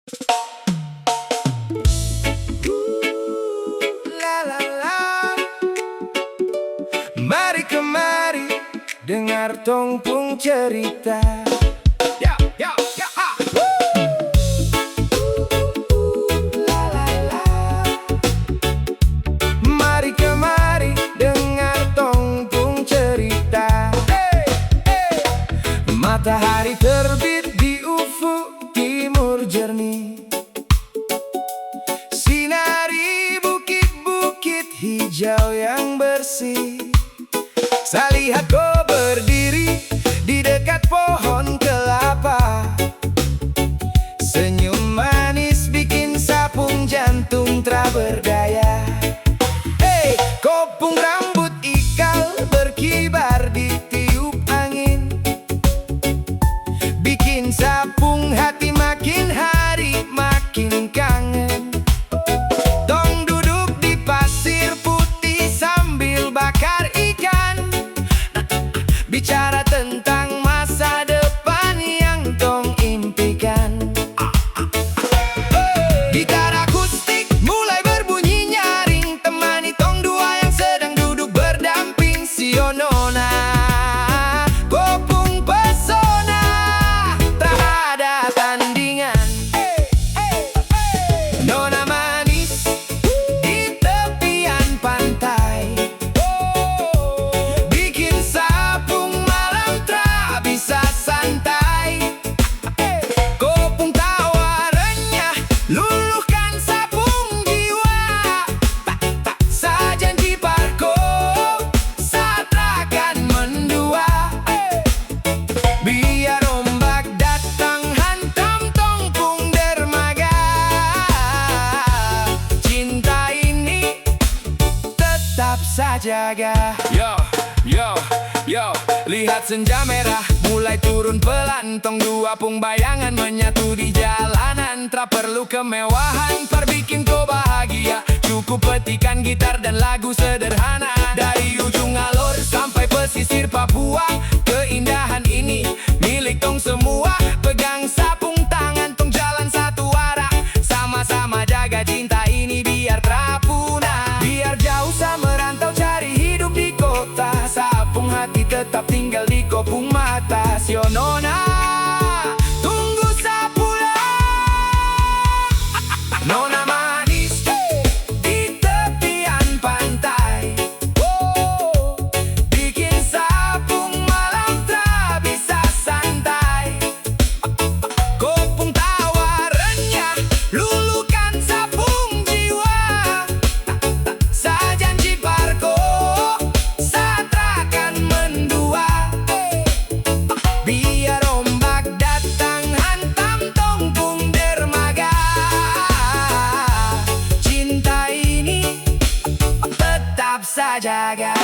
La la la. Mari kemari dengar tongpung cerita. Ya, ya, ya, ha. La la la. Mari kemari dengar tongpung cerita. Hey, hey. Matahari terbit di ufuk timur jernih, sinari bukit-bukit hijau yang bersih. Saya lihat kau berdiri di dekat pohon kelapa. Senyum manis bikin sapung jantung tak berdaya. Hey, kopung rambut ikal berkibar di tiup angin, bikin sapung hati makin hari makin kangen. Tong duduk di pasir putih sambil bakar ikan, bicara tentang masa depan yang tong impikan. Gitar akustik mulai berbunyi nyaring, temani tong dua yang sedang duduk berdamping. Sionona, kopung pesona, tak ada tandingan. Nona manis di tepian pantai, bikin sapung malam tak bisa santai. Kopung tawa renyah luluhkan sapung jiwa. Tak sajan jiparko saat akan mendua. Biar ombak datang hantam tongpung dermaga, cinta ini tetap saya jaga. Yo, yo, yo, lihat senja merah mulai turun pelan. Tong dua pung bayangan menyatu di jalanan. Tak perlu kemewahan, perbikin kau bahagia. Cukup petikan gitar dan lagu sederhana. Dari ujung alor sampai pesisir Papua, keindahan ini milik tong semua. Pegang sapung tangan tong jalan satu arah, sama-sama jaga cinta ini biar tak punah. Biar jauh sa merantau cari hidup di kota, sapung hati tetap tinggal di kopung mata. Sionona, tunggu sa pulang. Nona manis di tepian pantai, bikin sapung malam tak bisa santai. Kopung tawa renyah luluhkan sapung jiwa. Tak sajan jiparko saat akan mendua. Biar ombak datang hantam tongpung dermaga, cinta ini tetap saya jaga.